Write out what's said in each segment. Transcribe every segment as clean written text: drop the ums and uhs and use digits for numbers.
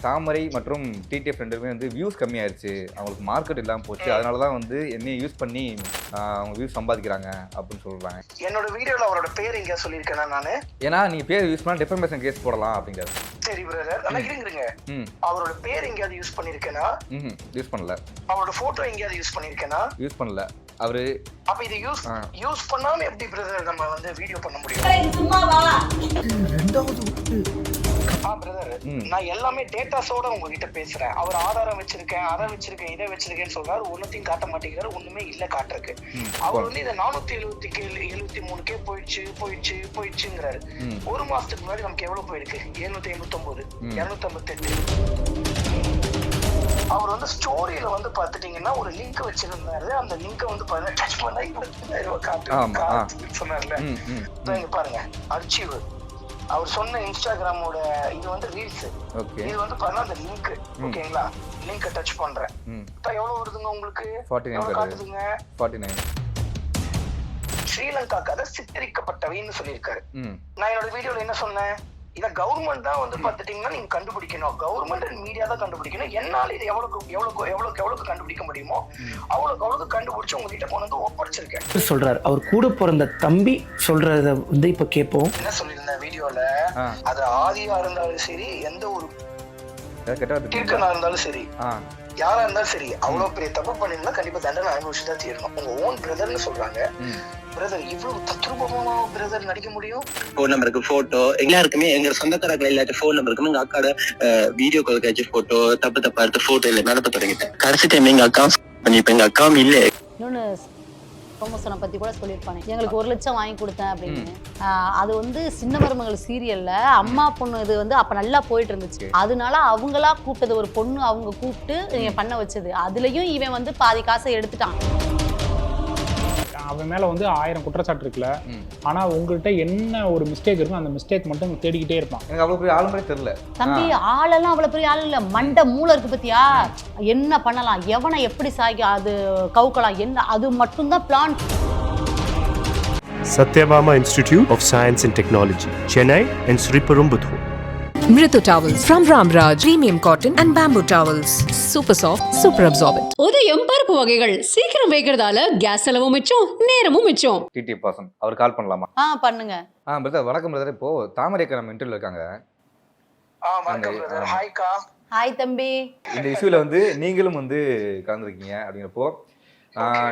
தாமரை மற்றும் டிடிஎஃப் ரெண்டுமே வந்து வியூஸ் கம்மியாயிருச்சு. அவங்களுக்கு மார்க்கெட் இல்லாம போச்சு. அதனால தான் வந்து என்னைய யூஸ் பண்ணி அவங்க வியூஸ் சம்பாதிக்கிறாங்க அப்படின்னு சொல்றாங்க. என்னோட வீடியோல அவரோட பேர் எங்க சொல்லியிருக்கேனா நானு? ஏன்னா நீங்க பேர் யூஸ் பண்ணா டிஃபர்மேஷன் கேஸ் போடலாம் அப்படிங்கிறாரு. சரி பிரதர், ஆனா இருங்க. அவரோட பேர் எங்கயாவது யூஸ் பண்ணிருக்கேனா? யூஸ் பண்ணல. அவரோட போட்டோ எங்கயாவது யூஸ் பண்ணிருக்கேனா? யூஸ் பண்ணல. அவரு அப்ப இது யூஸ் பண்ணாம எப்படி பிரதர் நம்ம வந்து வீடியோ பண்ண முடியும்? சும்மாவா? பிரதர், நான் எல்லாமே டேட்டாஸோட உங்ககிட்ட பேசுறேன். அவர் ஆதாரம் வச்சிருக்கேன், அதை வச்சிருக்கேன், இதை வச்சிருக்கேன்னு சொல்றாரு. ஒன்னத்தையும் காட்ட மாட்டேங்கிறாரு. ஒண்ணுமே இல்ல காட்டுறதுக்கு. அவர் வந்து இந்த 473K போயிடுச்சுங்கிறாரு. ஒரு மாசத்துக்கு முன்னாடி நமக்கு எவ்வளவு போயிருக்கு? 789, 258. அவர் வந்து ஸ்டோரியில வந்து பாத்துட்டீங்கன்னா ஒரு லிங்க் வச்சிருந்தாரு. அந்த லிங்க் வந்து டச் பண்ணா 25,000 காட்டு சொன்னார்ல. இங்க பாருங்க, அர்ச்சீவ். அவர் சொன்ன இன்ஸ்டாகிராமோட இது வந்து ரீல்ஸ். இது வந்து பாருங்க அந்த லிங்க். ஓகேங்களா? லிங்க் டச் பண்றேன். எவ்வளவு வருதுங்க உங்களுக்கு? 49 காட்டுதுங்க. 49. ஸ்ரீலங்கா கதை சித்தரிக்கப்பட்டவைன்னு சொல்லியிருக்காரு. நான் என்னோட வீடியோல என்ன சொன்னேன்? இத கவர்மெண்ட் தான் வந்து பாத்துட்டீங்கன்னா நீங்க கண்டுபிடிக்கணும். கவர்மெண்ட் அண்ட் மீடியா தான் கண்டுபிடிக்கணும். என்னால இது எவ்வளவுக்கு கண்டுபிடிக்க முடியுமோ அவ்வளவுக்கு கண்டுபிடிச்சு உங்ககிட்ட கொண்டு வந்து ஒப்படைச்சிருக்கேன் சொல்றாரு. அவர் கூட பிறந்த தம்பி சொல்றத வந்து இப்ப கேட்போம். என்ன சொல்லியிருந்தேன் வீடியோல? அது ஆதியா இருந்தாலும் சரி, எந்த ஒரு தீர்க்கனா இருந்தாலும் சரி, யாரா இருந்தாலும் சரி, அவ்வளவு பெரிய தப்பு பண்ணிருந்தா கண்டிப்பா தண்டனை அனுபவிச்சு தான் தீரணும். உங்க ஓன் பிரதர்னு சொல்றாங்க. பிரதர் இவ்வளவு தத்ரூபமா பிரதர் நடிக்க முடியும்? போன் நம்பருக்கு போட்டோ எல்லாருக்குமே எங்க சொந்தக்காரர்கள் எல்லாத்தையும் போன் நம்பருக்குமே எங்க அக்காட வீடியோ கால் காய்ச்சி போட்டோ தப்பா எடுத்து போட்டோ இல்லை நடத்த தொடங்கிட்டேன். கடைசி டைம் எங்க அக்கா பண்ணி இப்ப எங்க அக்காவும் இல்ல. இன்னொன்னு ப்ரொமோஷனை பத்தி கூட சொல்லியிருப்பானே, எங்களுக்கு 1 லட்சம் வாங்கி கொடுத்தேன் அப்படின்னு. அது வந்து சின்ன மருமகள் சீரியல்ல அம்மா பொண்ணு இது வந்து அப்ப நல்லா போயிட்டு இருந்துச்சு. அதனால அவங்களா கூப்பிட்டது, ஒரு பொண்ணு அவங்க கூப்பிட்டு பண்ண வச்சது. அதுலயும் இவன் வந்து பாதி காசை எடுத்துட்டான். அவன் மேல வந்து 1000 குற்றச்சாட்டு இருக்குல்ல. ஆனா உங்கள்கிட்ட என்ன ஒரு மிஸ்டேக் இருக்கும், அந்த மிஸ்டேக் மட்டும் தேடிக்கிட்டே இருப்பான். எனக்கு அவ்வளவு பெரிய ஆளு மாதிரி தெரியல தம்பி. ஆளெல்லாம் அவ்வளவு பெரிய ஆள் இல்ல. மண்டை மூளை இருக்கு பத்தியா? என்ன பண்ணலாம், எவனை எப்படி சாய்க்க, அது கவுக்கலாம், என்ன, அது மட்டும் தான் plan. Satyabama Institute of Science and Technology, Chennai and Sri Perumbudur. Mritu towels from Ramraj, premium cotton and bamboo towels, super soft, super absorbent. உதயம் பருப்பு வகைகள் சீக்கிரம் வைக்கிறதால கேஸ் செலவும் மிச்சம், நேரமும் மிச்சம். டிடி பாசன் அவர் கால் பண்ணலாமா? பண்ணுங்க. பிரதர் வணக்கம் பிரதர். இப்போ தாமரைக்கு நம்ம இன்டர்வியூல இருக்காங்க. வணக்கம் பிரதர். ஹாய்க்கா. ஹாய் தம்பி. இந்த இஷ்யூல வந்து நீங்களும் வந்து கலந்துருக்கீங்க. அப்படிங்கிறப்போ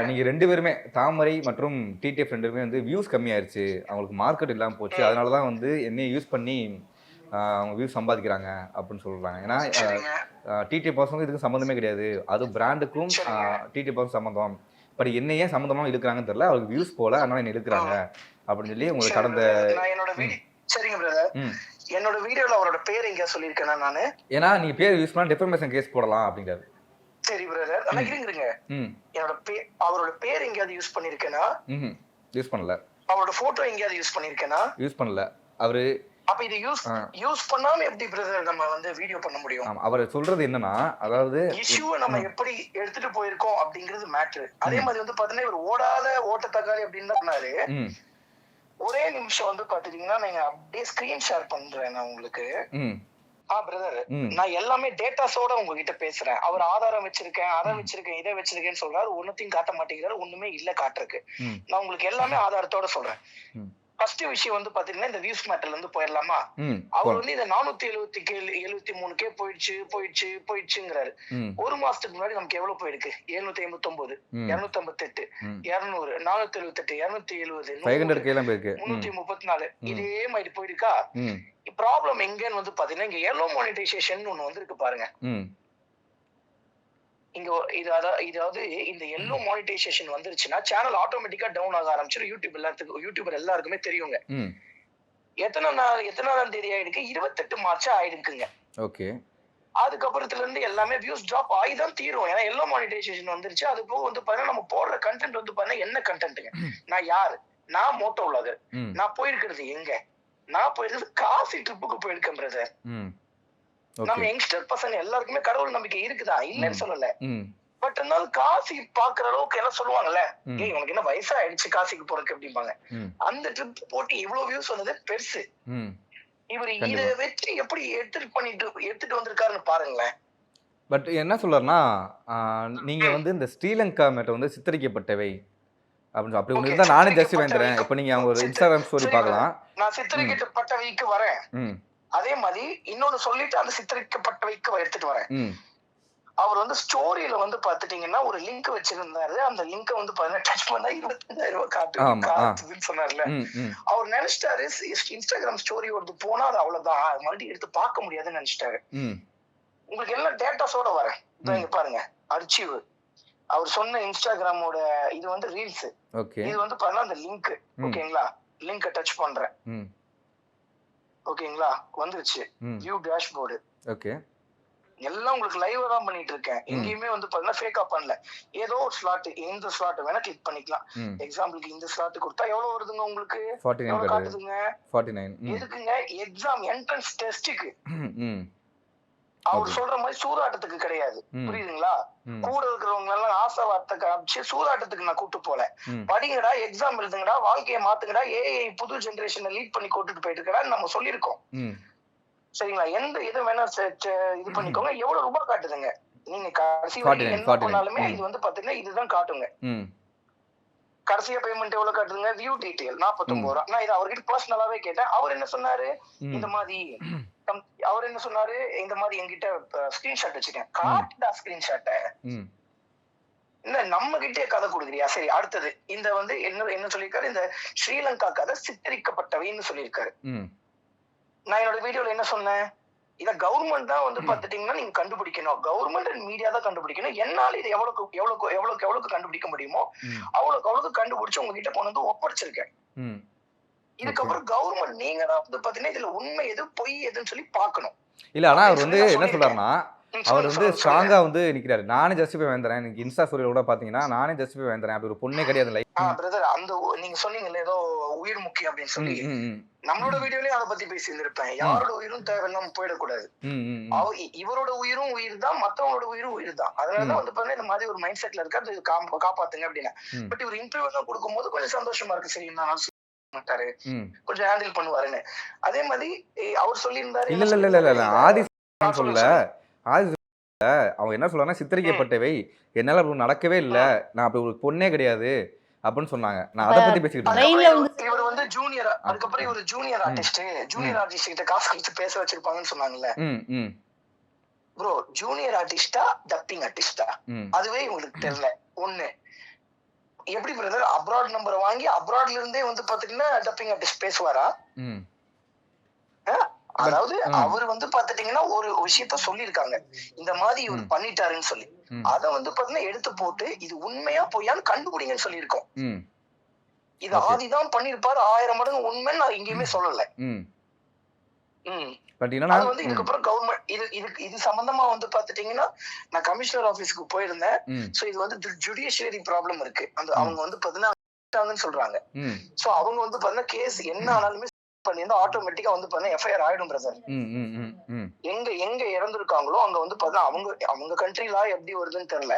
நீங்க 2 பேருமே, தாமரை மற்றும் டிடிஎஃப் ரெண்டுமே வந்து வியூஸ் கம்மியாயிருச்சு. அவங்களுக்கு மார்க்கெட் இல்லாம போச்சு. அதனாலதான் வந்து என்னைய யூஸ் பண்ணி அவங்க வியூஸ் சம்பாதிக்கிறாங்க அப்படின்னு சொல்றாங்க. ஏன்னா டிடிஎஃப் பாசனுக்கும் இதுக்கு சம்மந்தமே கிடையாது. அது பிராண்டுக்கும் டிடிஎஃப் பாசன் சம்மந்தம். பட் என்ன ஏன் சம்மந்தமா இழுக்கிறாங்கன்னு தெரியல. அவருக்கு வியூஸ் போல, அதனால என்ன இழுக்கிறாங்க அப்படின்னு சொல்லி உங்களுக்கு கடந்த சரிங்க பிரதர், என்னோட வீடியோல அவரோட பேர் எங்க சொல்லியிருக்கேனா நானு? ஏன்னா நீங்க பேர் யூஸ் பண்ணா டிஃபர்மேஷன் கேஸ் போடலாம் அப்படிங்கிறாரு. சரி பிரதர், ஆனா இருங்க. என்னோட அவரோட பேர் எங்கயாவது யூஸ் பண்ணிருக்கேனா? யூஸ் பண்ணல. அவரோட போட்டோ எங்கயாவது யூஸ் பண்ணிருக்கேனா? யூஸ் பண்ணல. அவரு அப்ப இது யூஸ் பண்ணாம எப்படி பிரதர் நம்ம வந்து வீடியோ பண்ண முடியும்? அவர் சொல்றது என்னன்னா, அதாவது இஷ்யூவை நம்ம எப்படி எடுத்துட்டு போயிருக்கோம் அப்படிங்கிறது மேட்டர். அதே மாதிரி வந்து பாத்தீங்கன்னா இவர் ஓடாத ஓட்ட தக்காளி அப்படின்னு தான் சொன்னாரு. ஒரே நிமிஷம் வந்து பாத்தீங்கன்னா நீங்க அப்படியே ஸ்கிரீன் ஷேர் பண்றேன் நான் உங்களுக்கு. பிரதர், நான் எல்லாமே டேட்டாஸோட உங்ககிட்ட பேசுறேன். அவர் ஆதாரம் வச்சிருக்கேன், அதை வச்சிருக்கேன், இதை வச்சிருக்கேன்னு சொல்றாரு. ஒன்னத்தையும் காட்ட மாட்டேங்கிறாரு. ஒண்ணுமே இல்ல காட்டுறதுக்கு. நான் உங்களுக்கு எல்லாமே ஆதாரத்தோட சொல்றேன். ஃபர்ஸ்ட் விஷயம் வந்து பாத்தீங்கன்னா இந்த வியூஸ் மேட்டர்ல இருந்து போயிடலாமா? அவர் வந்து இந்த 473K போயிடுச்சுங்கிறாரு. ஒரு மாசத்துக்கு முன்னாடி நமக்கு எவ்வளவு போயிருக்கு? 789, 258, 200, 478, 270, 334. இதே மாதிரி போயிருக்கா? ப்ராப்ளம் எங்கன்னு வந்து பாத்தீங்கன்னா இங்க எல்லோ மானிட்டைசேஷன் ஒண்ணு வந்து இருக்கு பாருங்க. இங்க இதாவது இந்த எல்லோ மானிட்டைசேஷன் வந்துருச்சுன்னா சேனல் ஆட்டோமேட்டிக்கா டவுன் ஆக ஆரம்பிச்சிடும். யூடியூபர் எல்லாருக்குமே தெரியுங்க. எத்தனாம் தேதி ஆயிருக்கு? 28 மார்ச் ஆயிடுக்குங்க. ஓகே. அதுக்கப்புறத்துல இருந்து எல்லாமே வியூஸ் டிராப் ஆகிதான் தீரும். ஏன்னா எல்லோ மானிட்டைசேஷன் வந்துருச்சு. அது போக வந்து பாத்தீங்கன்னா நம்ம போடுற கண்டென்ட் வந்து பாத்தீங்கன்னா என்ன கண்டென்ட்டுங்க? நான் யாரு? நான் மோட்டோ விளாகர். நான் போயிருக்கிறது எங்க? நான் போயிருக்கிறது காசி ட்ரிப்புக்கு போயிருக்கேன் பிரதர். நம்ம யங்ஸ்டர் பசங்க எல்லாருக்குமே கடவுள் நம்பிக்கை இருக்குதா, இல்லன்னு சொல்லல. பட் இருந்தாலும் காசி பாக்குற அளவுக்கு என்ன சொல்லுவாங்கல்ல, உனக்கு என்ன வயசா ஆயிடுச்சு காசிக்கு போறதுக்கு அப்படிம்பாங்க. அந்த ட்ரிப் போட்டு இவ்வளவு வியூஸ் வந்தது பெருசு. இவர் இத கண்டிப்பா. வச்சு எப்படி எடுத்துட்டு வந்திருக்காருன்னு பாருங்களேன். பட் என்ன சொல்றாருன்னா, நீங்க வந்து இந்த ஸ்ரீலங்கா மேட்டர் வந்து சித்தரிக்கப்பட்டவை அப்படின்னு அப்படி ஒண்ணு ஓகே, இருந்தா நானே ஜஸ்டிஃபை சித்தரிக்கப்பட்ட தரேன். வைக்கு இப்ப நீங்க அவங்க ஒரு இன்ஸ்டாகிராம் ஸ்டோரி சரி பார்க்கலாம். நான் சித்தரிக்கப்பட்ட வைக்கு வரேன். ம். அதே மாதிரி இன்னொன்னு சொல்லிட்டு அந்த சித்தரிக்கப்பட்ட வைக்கு எடுத்துட்டு வரேன். ம். அவர் வந்து ஸ்டோரியில வந்து பாத்துட்டீங்கன்னா ஒரு லிங்க் வச்சிருந்தாரு. அந்த லிங்க் வந்து டச் பண்ணா 25,000 ரூபாய் காட்டுதுன்னு சொன்னார்ல. அவர் நினைச்சிட்டாரு இன்ஸ்டாகிராம் ஸ்டோரி ஒரு போனா அது அவ்வளவுதான், மறுபடியும் எடுத்து பார்க்க முடியாதுன்னு நினைச்சிட்டாரு. உங்களுக்கு எல்லாம் டேட்டாஸோட வரேன். இங்க பாருங்க, அர்ச்சீவ் அவர் சொன்ன இன்ஸ்டாகிராமோட இது வந்து ரீல்ஸ். இது வந்து பாருங்க அந்த லிங்க். ஓகேங்களா, லிங்க் டச் பண்றேன். ஓகேங்களா, வந்துருச்சு வியூ டேஷ்போர்டு. ஓகே, எல்லாம் உங்களுக்கு லைவா தான் பண்ணிட்டு இருக்கேன். எங்கேயுமே வந்து பாத்தீங்கன்னா ஃபேக்கா பண்ணல. ஏதோ ஒரு ஸ்லாட், இந்த ஸ்லாட் வேணா கிளிக் பண்ணிக்கலாம். எக்ஸாம்பிளுக்கு இந்த ஸ்லாட் கொடுத்தா எவ்வளவு வருதுங்க உங்களுக்கு? 49 காட்டுதுங்க. 49. எதுக்குங்க? Exam entrance டெஸ்டுக்கு. அவர் சொல்ற மாதிரி சூதாட்டத்துக்கு கிடையாது. புரியுதுங்களா? கூட இருக்கிறவங்க எல்லாம் ஆசை வார்த்தை காமிச்சு சூதாட்டத்துக்கு நான் கூட்டு போல. படிங்கடா, எக்ஸாம் எழுதுங்கடா, வாழ்க்கையை மாத்துங்கடா, ஏஐ புது ஜெனரேஷனை லீட் பண்ணி கூட்டிட்டு போயிட்டு இருக்கடா நம்ம சொல்லியிருக்கோம். சரிங்களா? எந்த இது வேணா இது பண்ணிக்கோங்க. எவ்வளவு ரூபாய் காட்டுதுங்க? நீங்க கடைசி வரைக்கும் என்ன பண்ணாலுமே இது வந்து பாத்தீங்கன்னா இதுதான் காட்டுங்க. கடைசியா பேமெண்ட் எவ்வளவு காட்டுதுங்க? வியூ டீடைல் 49 ரூபாய். நான் இதை அவர்கிட்ட பர்சனலாவே கேட்டேன். அவர் என்ன சொன்னாரு? இந்த மாதிரி என்கிட்ட ஸ்கிரீன்ஷாட் வச்சுக்கேன். காட்டுடா ஸ்கிரீன்ஷாட்ட. இல்ல நம்ம கிட்டே கதை கொடுக்குறியா? சரி, அடுத்தது இந்த வந்து என்ன சொல்லியிருக்காரு? இந்த ஸ்ரீலங்கா கதை சித்தரிக்கப்பட்டவைன்னு சொல்லியிருக்காரு. நான் என்னோட வீடியோல என்ன சொன்னேன்? இத கவர்மெண்ட் தான் வந்து பாத்துட்டீங்கன்னா நீங்க கண்டுபிடிக்கணும். கவர்மெண்ட் அண்ட் மீடியா தான் கண்டுபிடிக்கணும். என்னால இது எவ்வளவுக்கு கண்டுபிடிக்க முடியுமோ அவ்வளவுக்கு கண்டுபிடிச்சு உங்ககிட்ட கொண்டு வந்து ஒப்படைச்சிருக்கேன். இதுக்கப்புறம் கவர்மெண்ட் நீங்க தான் வந்து பாத்தீங்கன்னா இதுல உண்மை எது பொய் எதுன்னு சொல்லி பாக்கணும். இல்ல ஆனா அவர் வந்து என்ன சொல்றாருன்னா, அவர் வந்து ஸ்ட்ராங்கா வந்து நிக்கிறாரு. நானே ஜஸ்டிஃபை வேண்டறேன். எனக்கு இன்ஸ்டா ஸ்டோரியில கூட பாத்தீங்கன்னா நானே ஜஸ்டிஃபை வேண்டறேன். அப்படி ஒரு பொண்ணே கிடையாது லைக். பிரதர், அந்த நீங்க சொன்னீங்கல்ல ஏதோ உயிர் முக்கியம் அப்படின்னு சொல்லி, நம்மளோட வீடியோலயும் அதை பத்தி பேசியிருந்திருப்பேன். யாரோட உயிரும் தேவையில்லாம போயிடக்கூடாது. இவரோட உயிரும் உயிர் தான், மத்தவங்களோட உயிரும் உயிர் தான். அதனாலதான் வந்து பாத்தீங்கன்னா இந்த மாதிரி ஒரு மைண்ட் செட்ல இருக்கா, அது காப்பாத்துங்க அப்படின்னு. பட் இவர் இன்டர்வியூ எல்லாம் கொடுக்கும் போது கொஞ்சம் சந்தோஷமா இருக்கு. சரி, நான் மாட்டாரு, கொஞ்சம் ஹேண்டில் பண்ணுவாருன்னு. அதே மாதிரி அவர் சொல்லியிருந்தாரு. இல்ல ஆதி சொல்லல, ஆதி அவங்க என்ன சொல்றாங்கன்னா சித்தரிக்கப்பட்டவை, என்னால அப்படி நடக்கவே இல்ல, நான் அப்படி ஒரு பொண்ணே கிடையாது அப்படின்னு சொன்னாங்க. நான் அதை பத்தி பேசிக்கிட்டு இருக்கேன். இவர் வந்து ஜூனியர், அதுக்கப்புறம் இவர் ஜூனியர் ஆர்டிஸ்ட் கிட்ட காசு கழிச்சு பேச வச்சிருப்பாங்கன்னு சொன்னாங்கல்ல. ப்ரோ, ஜூனியர் ஆர்டிஸ்டா டப்பிங் ஆர்டிஸ்டா அதுவே இவங்களுக்கு தெரியல. ஒண்ணு, எப்படி பிரதர் அப்ராட் நம்பர் வாங்கி அப்ராட்ல இருந்தே வந்து பாத்தீங்கன்னா டப்பிங் ஆர்டிஸ்ட் பேசுவாரா? அதாவது அவர் வந்து பாத்துட்டீங்கன்னா ஒரு விஷயத்த சொல்லிருக்காங்க, இந்த மாதிரி இவர் பண்ணிட்டாருன்னு சொல்லி. அத வந்து பாத்தீங்கன்னா எடுத்து போட்டு இது உண்மையா பொய்யான்னு கண்டுபிடிங்கன்னு சொல்லியிருக்கோம். இது ஆதிதான் பண்ணிருப்பாரு. 1000 மடங்கு உண்மைன்னு நான் எங்கேயுமே சொல்லல. அது வந்து இதுக்கப்புறம் கவர்மெண்ட் இது சம்பந்தமா வந்து பாத்துட்டீங்கன்னா நான் கமிஷனர் ஆபீஸ்க்கு போயிருந்தேன். சோ இது வந்து ஜுடிஷியரி ப்ராப்ளம் இருக்கு. அந்த அவங்க வந்து பாத்தீங்கன்னா சொல்றாங்க. சோ அவங்க வந்து பாத்தீங்கன்னா கேஸ் என்ன ஆனாலுமே பண்ணிருந்தா ஆட்டோமேட்டிக்கா வந்து பாத்தீங்கன்னா எஃப்ஐஆர் ஆயிடும் பிரதர். எங்க இறந்துருக்காங்களோ அங்க வந்து பாத்தீங்கன்னா அவங்க கண்ட்ரி லா எப்படி வருதுன்னு தெரியல.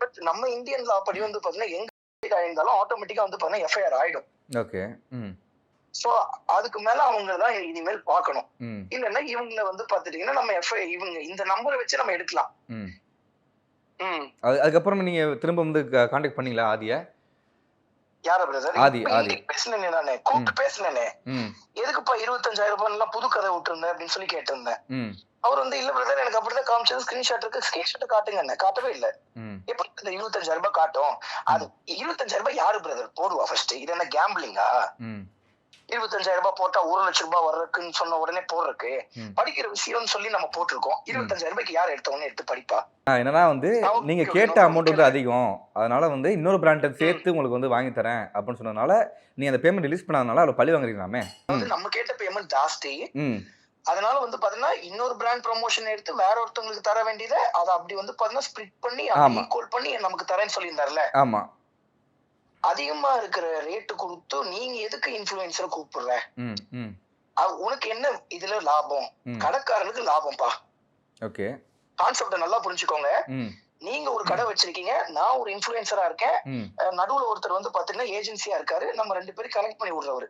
பட் நம்ம இந்தியன் லா படி வந்து பாத்தீங்கன்னா எங்க ஆயிருந்தாலும் ஆட்டோமேட்டிக்கா வந்து பாத்தீங்கன்னா எஃப்ஐஆர் ஆயிடும். ஓகே. சோ அதுக்கு மேல அவங்க தான் இனிமேல் பாக்கணும். இல்லன்னா இவங்கள வந்து பாத்துட்டீங்கன்னா நம்ம இவங்க இந்த நம்பரை வச்சு நம்ம எடுக்கலாம். அதுக்கப்புறம் நீங்க திரும்ப வந்து கான்டாக்ட் பண்ணீங்களா ஆதிய? யார பிரதர்? ஆதி பேசுனேனே, நானே கூப்பிட்டு பேசுனேனே. எதுக்குப்பா 25,000 ரூபாய் எல்லாம் புது கதை விட்டுருந்தேன் அப்படின்னு சொல்லி கேட்டிருந்தேன். அவர் வந்து இல்ல பிரதர், எனக்கு அப்படிதான் காமிச்சது, ஸ்கிரீன்ஷாட் இருக்கு, ஸ்கிரீன்ஷாட் காட்டுங்க. காட்டவே இல்ல. எப்படி இந்த 25,000 ரூபாய் காட்டும்? அது 25,000 ரூபாய் யாரு பிரதர் போடுவா? ஃபர்ஸ்ட் இது என்ன கேம்பிளிங்கா? 25,000 ரூபாய் போட்டா 1 லட்சம் ரூபாய் வர்றதுக்குன்னு சொன்ன உடனே போடுறதுக்கு படிக்கிற விஷயம்னு சொல்லி நம்ம போட்டிருக்கோம். 25,000 ரூபாய்க்கு யார் எடுத்தவொன்னு எடுத்து படிப்பா? என்னன்னா வந்து நீங்க கேட்ட அமௌண்ட் வந்து அதிகம், அதனால வந்து இன்னொரு பிராண்டை சேர்த்து உங்களுக்கு வந்து வாங்கி தரேன் அப்படின்னு சொன்னதுனால நீ அந்த பேமெண்ட் ரிலீஸ் பண்ணாதனால அவர் பழி வாங்குறீங்களாமே. வந்து நம்ம கேட்ட பேமெண்ட் ஜாஸ்தி. அதனால வந்து பாத்தீங்கன்னா இன்னொரு பிராண்ட் ப்ரமோஷன் எடுத்து வேற ஒருத்தவங்களுக்கு தர வேண்டியதை அதை அப்படி வந்து பாத்தீங்கன்னா ஸ்பிளிட் பண்ணி ஈக்குவல் பண்ணி நமக்கு தரேன்னு சொல்லியிருந்தாருல. ஆமா, அதிகமா இருக்கிற ரேட்டு கொடுத்து நீங்க எதுக்கு இன்ஃப்ளூயன்சரை கூப்பிடுற? உனக்கு என்ன இதுல லாபம்? கடைக்காரனுக்கு லாபம்பா. ஓகே, கான்செப்ட நல்லா புரிஞ்சுக்கோங்க. நீங்க ஒரு கடை வச்சிருக்கீங்க, நான் ஒரு இன்ஃப்ளூயன்சரா இருக்கேன், நடுவுல ஒருத்தர் வந்து பாத்தீங்கன்னா ஏஜென்சியா இருக்காரு, நம்ம 2 பேரும் கனெக்ட் பண்ணி விடுறவரு.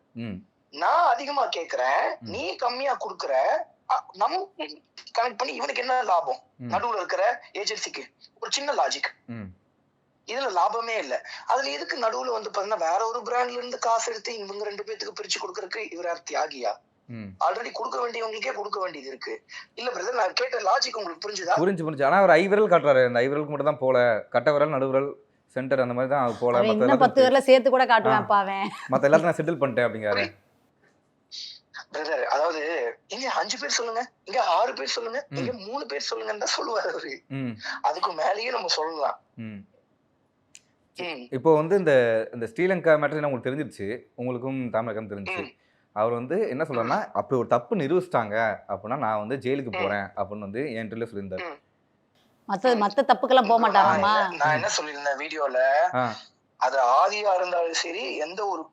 நான் அதிகமா கேக்குறேன், நீ கம்மியா குடுக்குற, நம்ம கனெக்ட் பண்ணி இவனுக்கு என்ன லாபம்? நடுவுல இருக்கிற ஏஜென்சிக்கு ஒரு சின்ன லாஜிக், இதுல லாபமே இல்ல. அதுல எதுக்கு நடுவுல வந்து பாத்தீங்கன்னா வேற ஒரு பிராண்ட்ல இருந்து காசு எடுத்து இவங்க 2 பேத்துக்கு பிரிச்சு கொடுக்கறதுக்கு இவர் யார் தியாகியா? ஆல்ரெடி கொடுக்க வேண்டியவங்களுக்கே கொடுக்க வேண்டியது இருக்கு. இல்ல பிரதர், நான் கேட்ட லாஜிக் உங்களுக்கு புரிஞ்சுதா? புரிஞ்சு. ஆனா ஒரு ஐவிரல் காட்டுறாரு, அந்த ஐவிரலுக்கு மட்டும் தான் போல, கட்ட விரல், நடுவிரல், சென்டர் அந்த மாதிரி தான் போல. இன்னும் 10 பேர்ல சேர்த்து கூட காட்டுவேன் பாவேன். மத்த எல்லாத்தையும் நான் செட்டில் பண்ணிட்டேன் அப்படிங்கிறாரு. பிரதர், அதாவது இங்க 5 பேர் சொல்லுங்க, இங்க 6 பேர் சொல்லுங்க, இங்க 3 பேர் சொல்லுங்கன்னு தான் சொல்லுவாரு அவரு. அதுக்கு மேலேயும் நம்ம சொல்லலாம். இப்போ வந்து இந்த ஸ்ரீலங்கா மேட்டர் உங்களுக்கு தெரிஞ்சிருச்சு, உங்களுக்கும் தாமரைக்கும் தெரிஞ்சிச்சு. அவர் வந்து என்ன சொல்றாருன்னா, அப்படி ஒரு தப்பு நிரூபிச்சிட்டாங்க அப்படின்னா நான் வந்து ஜெயிலுக்கு போறேன் அப்படின்னு வந்து என் இன்டர்வியூல சொல்லியிருந்தாரு. மத்த தப்புக்கெல்லாம் போக மாட்டாராமா. நான் என்ன சொல்லியிருந்தேன் வீடியோல, அது ஆதியா இருந்தாலும் சரி, எந்த ஒரு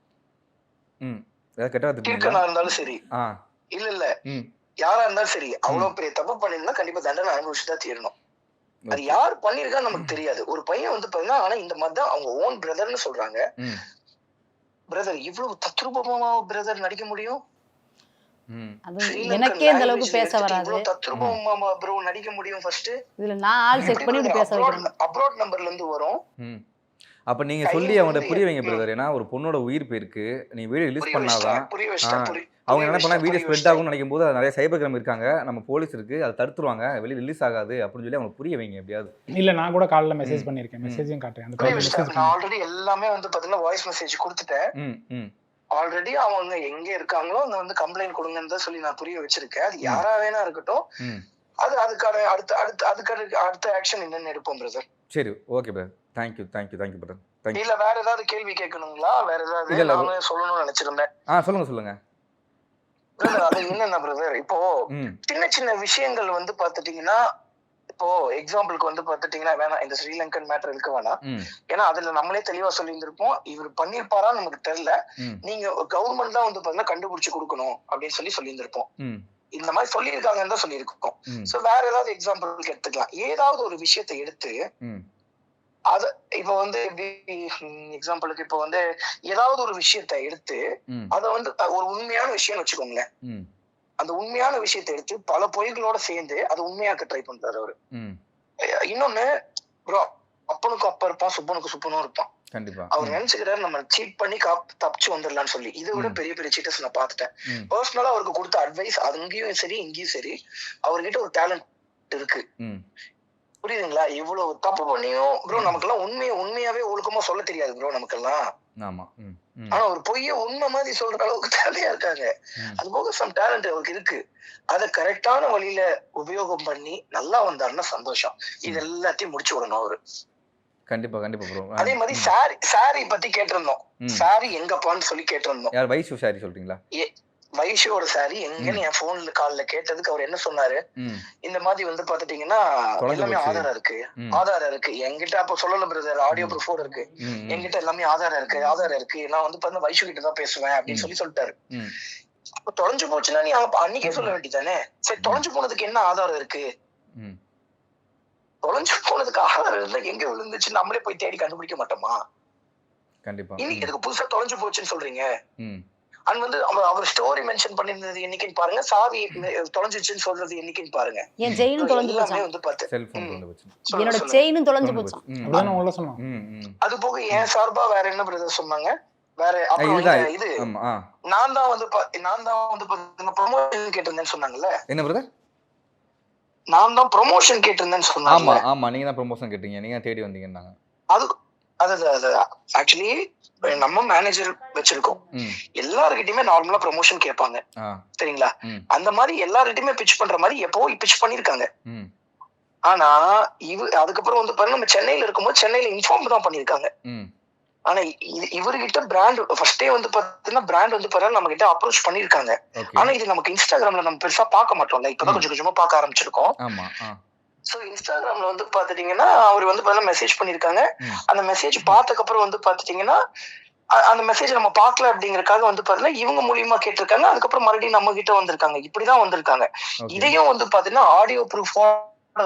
கிறுக்கனா இருந்தாலும் சரி, இல்ல யாரா இருந்தாலும் சரி, அவ்வளவு பெரிய தப்பு பண்ணிருந்தா கண்டிப்பா தண்டனை அனுபவிச்சுதான் தீரணும். அது யார் பண்ணிருக்கா நமக்கு தெரியாது. ஒரு பையன் வந்து பாத்தீங்கன்னா, ஆனா இந்த மாதிரி தான் அவங்க ஓன் பிரதர்னு சொல்றாங்க. பிரதர் இவ்வளவு தத்ரூபமா பிரதர் நடிக்க முடியும்? எனக்கே இந்த அளவுக்கு பேச வராது. இவ்வளவு தத்ரூபமா ப்ரோ நடிக்க முடியும்? ஃபர்ஸ்ட் இதுல நான் ஆள் செட் பண்ணி பேச வைக்கிறேன். அப்ராட் நம்பர்ல இருந்து வரும். அப்ப நீங்க சொல்லி அவங்கள்ட்ட புரிய வைங்க பிரதர். ஏன்னா ஒரு பொண்ணோட உயிர் போயிருக்கு, நீ வீடியோ ரிலீஸ் பண்ணாதான் அவங்க என்ன பண்ணா வீடியோ ஸ்ப்ரெட் ஆகும்னு நினைக்கும் போது அது நிறைய சைபர் கிரைம் இருக்காங்க, நம்ம போலீஸ் இருக்கு, அதை தடுத்துருவாங்க, வெளியே ரிலீஸ் ஆகாது அப்படின்னு சொல்லி அவங்க புரிய வைங்க எப்படியாவது. இல்ல நான் கூட காலைல மெசேஜ் பண்ணிருக்கேன், மெசேஜும் காட்டுறேன். நான் ஆல்ரெடி எல்லாமே வந்து பாத்தீங்கன்னா வாய்ஸ் மெசேஜ் கொடுத்துட்டேன். ஆல்ரெடி அவங்க எங்க இருக்காங்களோ அங்க வந்து கம்ப்ளைண்ட் கொடுங்கன்னு தான் சொல்லி நான் புரிய வச்சிருக்கேன். அது யாரா வேணா இருக்கட்டும், அது அதுக்கான அடுத்த ஆக்ஷன் என்னன்னு எடுப்போம் பிரதர். சரி, ஓகே பிரதர். Thank you brother. இல்ல வேற ஏதாவது கேள்வி கேட்கணுங்களா? வேற ஏதாவது நான் சொல்லணும்னு நினைச்சிருந்தேன். சொல்லுங்க. அது என்னன்னா பிரதர், இப்போ சின்ன சின்ன விஷயங்கள் வந்து பாத்துட்டீங்கன்னா, இப்போ எக்ஸாம்பிளுக்கு வந்து பாத்துட்டீங்கன்னா வேணாம், இந்த ஸ்ரீலங்கன் மேட்டர் இருக்க வேணாம். ஏன்னா அதுல நம்மளே தெளிவா சொல்லியிருந்திருப்போம், இவர் பண்ணிருப்பாரான்னு நமக்கு தெரியல, நீங்க கவர்மெண்ட் தான் வந்து பாத்தீங்கன்னா கண்டுபிடிச்சு கொடுக்கணும் அப்படின்னு சொல்லியிருந்திருப்போம். இந்த மாதிரி சொல்லியிருக்காங்கன்னு தான் சொல்லியிருக்கோம். சோ வேற ஏதாவது எக்ஸாம்பிளுக்கு எடுத்துக்கலாம். ஏதாவது ஒரு விஷயத்தை எடுத்து அத இப்ப வந்து எக்ஸாம்பிளுக்கு இப்ப வந்து ஏதாவது ஒரு விஷயத்த எடுத்து அத வந்து ஒரு உண்மையான விஷயம் வச்சுக்கோங்களேன், அந்த உண்மையான விஷயத்த எடுத்து பல பொய்களோட சேர்ந்து அதை உண்மையாக்க ட்ரை பண்றாரு அவரு. இன்னொன்னு ப்ரோ, அப்பனுக்கு அப்பா இருப்பான், சுப்பனுக்கு சுப்பனும் இருப்பான். அவர் நினைச்சுக்கிறாரு நம்ம சீட் பண்ணி தப்பிச்சு வந்துடலாம்னு சொல்லி. இதை விட பெரிய பெரிய சீட்டர்ஸ் நான் பாத்துட்டேன். பர்சனலா அவருக்கு கொடுத்த அட்வைஸ் அங்கேயும் சரி இங்கேயும் சரி, அவர்கிட்ட ஒரு டேலண்ட் இருக்கு. புரியுதுங்களா? இவ்வளவு தப்பு பண்ணியும் ப்ரோ நமக்கெல்லாம் உண்மையாவே ஒழுக்கமா சொல்ல தெரியாது ப்ரோ நமக்கெல்லாம். ஆனா ஒரு பொய்ய உண்மை மாதிரி சொல்ற அளவுக்கு தேவையா இருக்காங்க. அது போக சம் டேலண்ட் அவருக்கு இருக்கு. அத கரெக்டான வழியில உபயோகம் பண்ணி நல்லா வந்தாருன்னா சந்தோஷம். இது எல்லாத்தையும் முடிச்சு விடணும் அவரு. கண்டிப்பா ப்ரோ. அதே மாதிரி சாரி பத்தி கேட்டிருந்தோம். சாரி எங்கப்பான்னு சொல்லி கேட்டிருந்தோம். யார் வைஷு சாரி சொல்றீங்களா? வைஷோட சாரி எங்கன்னு என் போன்ல கால்ல கேட்டதுக்கு அவர் என்ன சொன்னாரு, இந்த மாதிரி வந்து பாத்துட்டீங்கன்னா எல்லாமே ஆதாரம் இருக்கு என்கிட்ட. அப்ப சொல்லல பிரதர், ஆடியோ ப்ரூஃபோட இருக்கு என்கிட்ட, எல்லாமே ஆதாரம் இருக்கு. நான் வந்து பாத்தீங்கன்னா வைஷு கிட்ட தான் பேசுவேன் அப்படின்னு சொல்லிட்டாரு. அப்ப தொலைஞ்சு போச்சுன்னா நீ அன்னைக்கே சொல்ல வேண்டியதானே. சரி, தொலைஞ்சு போனதுக்கு என்ன ஆதாரம் இருக்கு? தொலைஞ்சு போனதுக்கு ஆதாரம் இருந்தா எங்க விழுந்துச்சு நம்மளே போய் தேடி கண்டுபிடிக்க மாட்டோமா? கண்டிப்பா. இன்னைக்கு எதுக்கு புதுசா தொலைஞ்சு போச்சுன்னு சொல்றீங்க? அண்ட் வந்து அவர் ஸ்டோரி மென்ஷன் பண்ணிருந்தது என்னைக்குன்னு பாருங்க, சாவி தொலைஞ்சிச்சுன்னு சொல்றது என்னைக்குன்னு பாருங்க. என் செயினும் தொலைஞ்சு போச்சு, வந்து பாத்து செல்போன் தொலைஞ்சு போச்சு, என்னோட செயினும் தொலைஞ்சு போச்சு. அது போக என் சார்பா வேற என்ன பிரதர் சொன்னாங்க? வேற இது நான் தான் வந்து ப்ரொமோஷன் கேட்டிருந்தேன்னு சொன்னாங்கல்ல. என்ன பிரதர்? நான் தான் ப்ரொமோஷன் கேட்டிருந்தேன்னு சொன்னாங்க. ஆமா நீங்க தான் ப்ரொமோஷன் கேட்டீங்க, நீங்க தேடி வந்தீங்கன்னாங்க. அது ஆக்சுவலி நம்ம மேனேஜர் வச்சிருக்கோம், எல்லாருக்கிட்டையுமே நார்மலா ப்ரொமோஷன் கேட்பாங்க சரிங்களா. அந்த மாதிரி எல்லார்கிட்டயுமே பிட்ச் பண்ற மாதிரி எப்போ பிட்ச் பண்ணிருக்காங்க. ஆனா அதுக்கப்புறம் வந்து பாருங்க, நம்ம சென்னையில இருக்கும்போது சென்னையில இன்ஃபார்ம் தான் பண்ணிருக்காங்க. ஆனா இவர்கிட்ட பிராண்ட் ஃபர்ஸ்டே வந்து பாத்தீங்கன்னா பிராண்ட் வந்து பாத்தீங்கன்னா நம்ம கிட்ட அப்ரோச் பண்ணிருக்காங்க. ஆனா இது நமக்கு இன்ஸ்டாகிராம்ல நம்ம பெருசா பார்க்க மாட்டோம்ல, இப்பதான் கொஞ்சம் கொஞ்சமா பார்க்க ஆரம்பிச்சிருக்கோம். சோ இன்ஸ்டாகிராம்ல வந்து பாத்துட்டீங்கன்னா அவர் வந்து பாத்தீங்கன்னா மெசேஜ் பண்ணிருக்காங்க. அந்த மெசேஜ் பார்த்ததுக்கு அப்புறம் வந்து பாத்துட்டீங்கன்னா அந்த மெசேஜ் நம்ம பார்க்கல அப்படிங்கறதுக்காக வந்து பாத்தீங்கன்னா இவங்க மூலியமா கேட்டிருக்காங்க. அதுக்கப்புறம் மறுபடியும் நம்ம கிட்ட வந்திருக்காங்க. இப்படிதான் வந்திருக்காங்க. இதையும் வந்து பாத்தீங்கன்னா ஆடியோ ப்ரூஃப்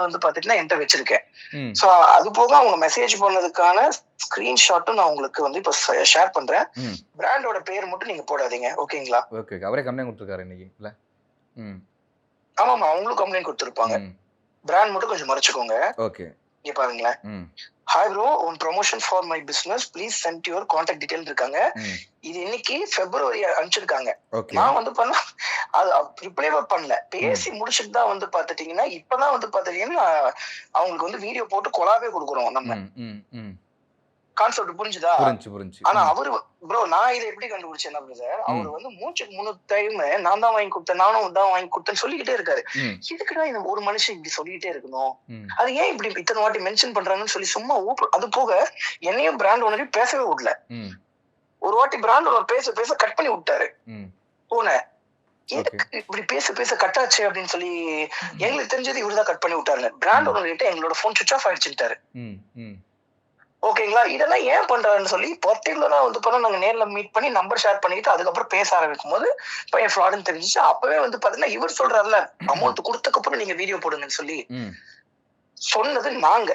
வந்து பாத்தீங்கன்னா என்கிட்ட வச்சிருக்கேன். ம் சோ அது போக அவங்க மெசேஜ் பண்ணதுக்கான ஸ்கிரீன்ஷாட்டும் நான் உங்களுக்கு வந்து இப்போ ஷேர் பண்றேன். ம் பிராண்டோட பேர் மட்டும் நீங்க போடாதீங்க, ஓகேங்களா? ஓகே அவரே கம்ப்ளைண்ட் கொடுத்துருக்காரு இன்னைக்கு இல்லை? ம் ஆமாமா, அவங்களும் கம்ப்ளைண்ட் கொடுத்துருப்பாங்க. ம் பிராண்ட் மட்டும் கொஞ்சம் மறைச்சுக்கோங்க. ஓகே இங்க பாருங்களேன். Hmm hi bro, one promotion for my business, please send your contact detail இருக்காங்க. ம் இது இன்னைக்கு பிப்ரவரி அனுப்பிச்சிருக்காங்க. ஓகே நான் வந்து பண்ண அது ரிப்ளைவே பண்ணல. பேசி முடிச்சுட்டு தான் வந்து பாத்துட்டீங்கன்னா இப்பதான் வந்து பாத்துட்டீங்கன்னா அவங்களுக்கு வந்து வீடியோ போட்டு கொலாவே கொடுக்குறோம் நம்ம. ம் ம் ம் கான்செப்ட் புரிஞ்சுதா? புரிஞ்சு ஆனா அவரு ப்ரோ, நான் இதை எப்படி கண்டுபிடிச்சேன்னா பிரதர், அவர் வந்து மூச்சுக்கு 3 டைம் நான் தான் வாங்கி கொடுத்தேன், நானும் தான் வாங்கி கொடுத்தேன்னு சொல்லிக்கிட்டே இருக்காரு. ம் எதுக்குடா இந்த ஒரு மனுஷன் இப்படி சொல்லிக்கிட்டே இருக்கணும்? ம் அது ஏன் இப்படி இத்தனை வாட்டி மென்ஷன் பண்றாங்கன்னு சொல்லி சும்மா அது போக என்னையும் பிராண்ட் ஓனரையும் பேசவே விடல. ம் ஒரு வாட்டி பிராண்ட் ஓனர் பேச கட் பண்ணி விட்டாரு ம் போன. எதுக்கு இப்படி பேச கட் ஆச்சு அப்படின்னு சொல்லி எங்களுக்கு தெரிஞ்சது இவருதான் கட் பண்ணி விட்டாருங்க. பிராண்ட் ஓனர் கிட்ட எங்களோட போன் சுவிச் ஆஃப் ஆயிடுச்சுட்டாரு. ம் ம் ஓகேங்களா? இதெல்லாம் ஏன் பண்றாருன்னு சொல்லி பர்டிகுலரா வந்து பண்ண நாங்க நேர்ல மீட் பண்ணி நம்பர் ஷேர் பண்ணிட்டு அதுக்கப்புறம் பேச ஆரம்பிக்கும் போது பையன் ஃப்ராடுன்னு தெரிஞ்சிச்சு. அப்பவே வந்து பாத்தீங்கன்னா இவர் சொல்றாருல அமௌண்ட் கொடுத்ததுக்கு அப்புறம் நீங்க வீடியோ போடுங்கன்னு சொல்லி ம் சொன்னது நாங்க.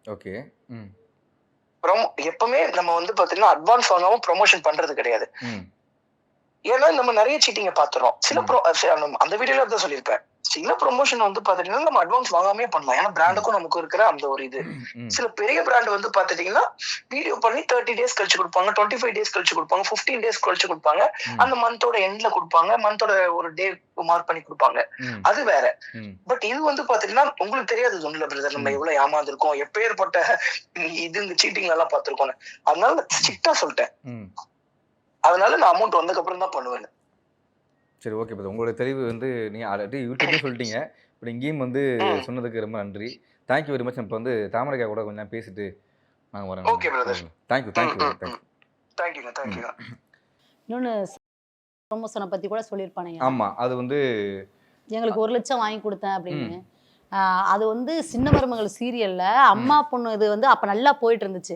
ஓகே ம் எப்பவுமே நம்ம வந்து பாத்தீங்கன்னா அட்வான்ஸ் வாங்காம ப்ரொமோஷன் பண்றது கிடையாது. ம் ஏன்னா நம்ம நிறைய சீட்டிங்க பாத்துறோம். அந்த வீடியோல தான் சொல்லியிருப்பேன். சில ப்ரொமோஷன் வந்து பாத்துட்டீங்கன்னா நம்ம அட்வான்ஸ் வாங்காமே பண்ணலாம். ஏன்னா பிராண்டுக்கும் நமக்கு இருக்கிற அந்த ஒரு இது. சில பெரிய பிராண்ட் வந்து பாத்துட்டீங்கன்னா வீடியோ பண்ணி 30 days கழிச்சு கொடுப்பாங்க, 25 days கழிச்சு கொடுப்பாங்க, 15 days கழிச்சு கொடுப்பாங்க, அந்த மந்தோட எண்ட்ல கொடுப்பாங்க, மந்தோட ஒரு டே மார்க் பண்ணி கொடுப்பாங்க. அது வேற. பட் இது வந்து பாத்தீங்கன்னா உங்களுக்கு தெரியாது ஒண்ணுல பிரதர், நம்ம எவ்வளவு ஏமாந்துருக்கோம், எப்பேற்பட்ட இது இந்த சீட்டிங் எல்லாம் பாத்துருக்கோம். அதனால ஸ்ட்ரிக்டா சொல்லிட்டேன். அதனால நான் அமௌண்ட் வந்ததுக்கு அப்புறம் தான் பண்ணுவேன். சரி ஓகே பிரதர், உங்களோட தெளிவு வந்து நீங்கள் ஆல்ரெடி யூடியூப்லேயே சொல்லிட்டீங்க, இப்போ இங்கேயும் வந்து சொன்னதுக்கு ரொம்ப நன்றி. Thank you very much. இப்போ வந்து தாமரைக்கா கூட கொஞ்சம் நேரம் பேசிட்டு நாங்கள் வரோம். Okay brother, thank you. இன்னொன்று ப்ரொமோஷனை பற்றி கூட சொல்லியிருப்பானுங்க. ஆமாம், அது வந்து எங்களுக்கு 1 லட்சம் வாங்கி கொடுத்தேன் அப்படின்னு. அது வந்து சின்ன மருமகள் சீரியல்ல அம்மா பொண்ணு இது வந்து அப்ப நல்லா போயிட்டு இருந்துச்சு.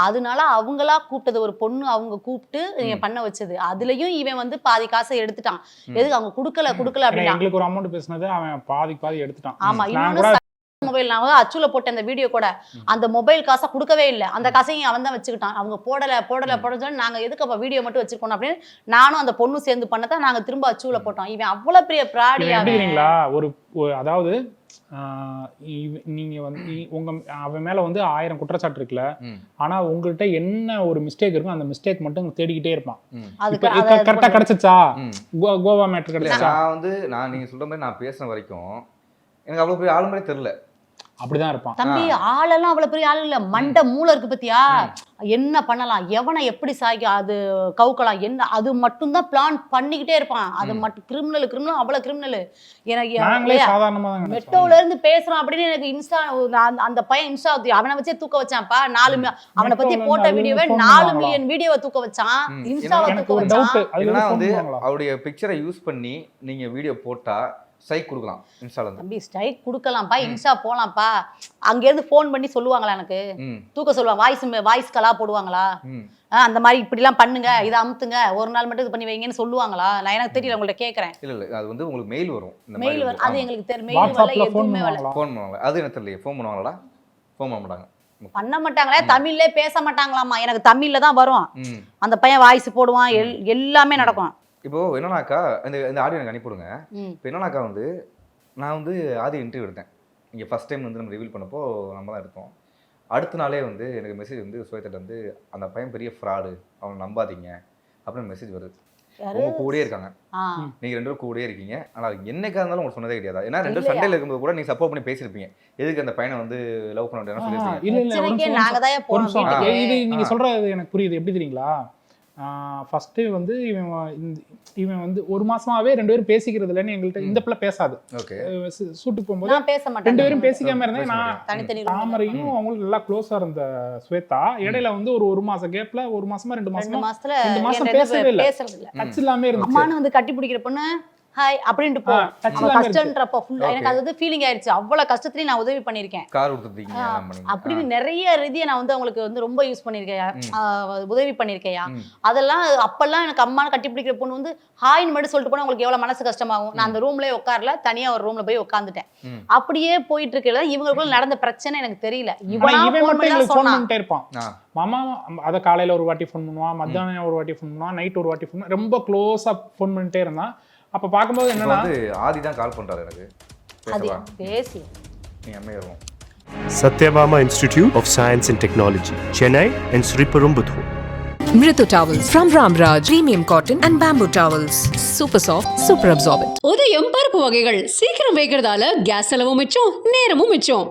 அதனால அவங்களா கூப்பிட்டது ஒரு பொண்ணு, அவங்க கூப்பிட்டு பண்ண வச்சது. அதுலயும் இவன் வந்து பாதி காசை எடுத்துட்டான். எதுக்கு அவங்க குடுக்கல அப்படின்னா எங்களுக்கு ஒரு அமௌண்ட் பேசினது அவன் பாதி எடுத்துட்டான். ஆமா, இன்னொன்னு மொபைல் நான் அச்சுல போட்ட அந்த வீடியோ கூட அந்த மொபைல் காசை கொடுக்கவே இல்லை. அந்த காசையும் அவன் தான் வச்சுக்கிட்டான். அவங்க போடல நாங்க எதுக்கு அப்ப வீடியோ மட்டும் வச்சிருக்கோம் அப்படின்னு நானும் அந்த பொண்ணு சேர்ந்து பண்ணதான் நாங்க திரும்ப அச்சுல போட்டோம். இவன் அவ்வளவு பெரிய பிராடியா. ஒரு அதாவது நீங்க வந்து அவன் மேல வந்து 1000 குற்றச்சாட்டு இருக்குல்ல, ஆனா உங்கள்கிட்ட என்ன ஒரு மிஸ்டேக் இருக்கும் அந்த மிஸ்டேக் மட்டும் தேடிக்கிட்டே இருப்பான். கரெக்டா கிடைச்சிச்சா? கோவா மேட்டர் கிடைச்சா? நான் நீங்க சொல்ற மாதிரி நான் பேசுன வரைக்கும் எனக்கு அவ்வளவு பெரிய ஆளுமே தெரியல. அப்படிதான் இருப்பான் தம்பி. ஆளெல்லாம் அவ்வளவு பெரிய ஆள் இல்ல, மண்டை மூளை இருக்கு பத்தியா? என்ன பண்ணலாம், எவனை எப்படி சாய்க்க, அது கவுக்கலாம், என்ன அது மட்டும் தான் பிளான் பண்ணிக்கிட்டே இருப்பான். அது மட்டும் கிரிமினல் அவ்வளவு கிரிமினல். எனக்கு மெட்ரோல இருந்து பேசுறான் அப்படின்னு எனக்கு இன்ஸ்டா அந்த பையன் இன்ஸ்டா அவனை வச்சே தூக்க வச்சான்ப்பா. 4 அவனை பத்தி போட்ட வீடியோவே 4 மில்லியன் வீடியோவை தூக்க வச்சான், இன்ஸ்டாவை தூக்க வச்சான். அவருடைய பிக்சரை யூஸ் பண்ணி நீங்க வீடியோ போட்டா ஸ்ட்ரைக் கொடுக்கலாம் இன்ஸ்டால. தம்பி ஸ்ட்ரைக் கொடுக்கலாம்ப்பா, இன்ஸ்டா போலாம்ப்பா. அங்க இருந்து ஃபோன் பண்ணி சொல்லுவாங்களா எனக்கு தூக்க சொல்லுவாங்க, வாய்ஸ் காலா போடுவாங்களா, அந்த மாதிரி இப்படி எல்லாம் பண்ணுங்க, இதை அமுத்துங்க, ஒரு நாள் மட்டும் இது பண்ணி வைங்கன்னு சொல்லுவாங்களா? நான் எனக்கு தெரியல, உங்கள்ட்ட கேட்கறேன். இல்ல அது வந்து உங்களுக்கு மெயில் வரும். மெயில் வரும், அது எங்களுக்கு தெரியும். மெயில் வரல, எதுவுமே வரல. ஃபோன் பண்ணுவாங்க, அது எனக்கு தெரியல. ஃபோன் பண்ணுவாங்களா? ஃபோன் பண்ண மாட்டாங்க. பண்ண மாட்டாங்களே, தமிழ்லே பேச மாட்டாங்களாமா. எனக்கு தமிழ்ல தான் வரும். அந்த பையன் வாய்ஸ் போடுவான், எல்லாமே நடக்கும். இப்போ என்னன்னாக்கா இந்த ஆடியோ எனக்கு அனுப்பிவிடுங்க. இப்போ என்னன்னாக்கா வந்து நான் வந்து ஆதி இன்டர்வியூ எடுத்தேன். இங்கே ஃபஸ்ட் டைம் வந்து நம்ம ரிவீல் பண்ணப்போ நம்ம தான் எடுத்தோம். அடுத்த நாளே வந்து எனக்கு மெசேஜ் வந்து சுயத்திட்ட வந்து அந்த பையன் பெரிய ஃப்ராடு, அவனை நம்பாதீங்க அப்படின்னு மெசேஜ் வருது. உங்க கூடயே இருக்காங்க, நீங்க 2 பேரும் கூடயே இருக்கீங்க. ஆனால் என்னைக்கா இருந்தாலும் உங்களுக்கு சொன்னதே கிடையாது. ஏன்னா 2 சண்டையில் இருக்கும்போது கூட நீங்க சப்போர்ட் பண்ணி பேசியிருப்பீங்க. எதுக்கு அந்த பையனை வந்து லவ் பண்ண சொல்லியிருக்கீங்க. நீங்க சொல்றது எனக்கு புரியுது. எப்படி தெரியுங்களா? ஃபர்ஸ்ட்டு வந்து இவன் வந்து 1 மாசமாவே 2 பேரும் பேசிக்கிறது இல்லைன்னு எங்கள்கிட்ட இந்த பிள்ளை பேசாது. ஷூட்டுக்கு போகும்போது 2 பேரும் பேசிக்காம இருந்தேன். நான் தாமரையும் அவங்களுக்கு நல்லா க்ளோஸா இருந்த ஸ்வேதா இடையில வந்து ஒரு மாச கேப்ல 1 மாசமா 2 மாசம் பேசவே இல்லை, டச் இல்லாம இருந்துச்சு. வந்து கட்டி பிடிக்கிற பொண்ணு ஹாய் அப்படின்ட்டு போ touch அவன் தான் கஷ்டன்றப்போ ஃபுல்லா எனக்கு அது வந்து ஃபீலிங் ஆயிடுச்சு. அவ்வளவு கஷ்டத்துலயும் நான் உதவி பண்ணியிருக்கேன். கார் கொடுத்துருக்கீங்க எல்லாம் பண்ணீங்க. அப்படின்னு நிறைய ரீதியை நான் வந்து அவங்களுக்கு வந்து ரொம்ப யூஸ் பண்ணியிருக்கேன், உதவி பண்ணியிருக்கையா. அதெல்லாம் அப்பெல்லாம் எனக்கு அம்மானு கட்டி பிடிக்கிற பொண்ணு வந்து ஹாய்னு மட்டும் சொல்லிட்டு போனா உங்களுக்கு எவ்வளவு மனசு கஷ்டமாகும். நான் அந்த ரூம்லயே உட்காரல, தனியா ஒரு ரூம்ல போய் உட்காந்துட்டேன். அப்படியே போயிட்டு இருக்கல இவங்களுக்குள்ள நடந்த பிரச்சனை எனக்கு தெரியல. இவன் மட்டும் ஃபோன் பண்ணிட்டே இருப்பான். மாமா அதை காலையில ஒரு வாட்டி ஃபோன் பண்ணுவான், மத்தியானம் ஒரு வாட்டி ஃபோன் பண்ணுவான், நைட் ஒரு வாட்டி ஃபோன், ரொம்ப க்ளோஸா ஃபோன் பண்ணிட்டே இருந்தான். அப்ப பாக்கும்போது என்னன்னா ஆதி தான் கால் பண்றாரு எனக்கு. அது பேசி நீ அம்மே வருவோம். Satyabama Institute of Science and Technology, Chennai and Sri Perumbudur. Mritu Towels from Ramraj. Premium cotton and bamboo towels. Super soft, super absorbent. உதயம் பருப்பு வகைகள் சீக்கிரம் வைக்கிறதால கேஸ் செலவும் மிச்சம் நேரமும் மிச்சம்.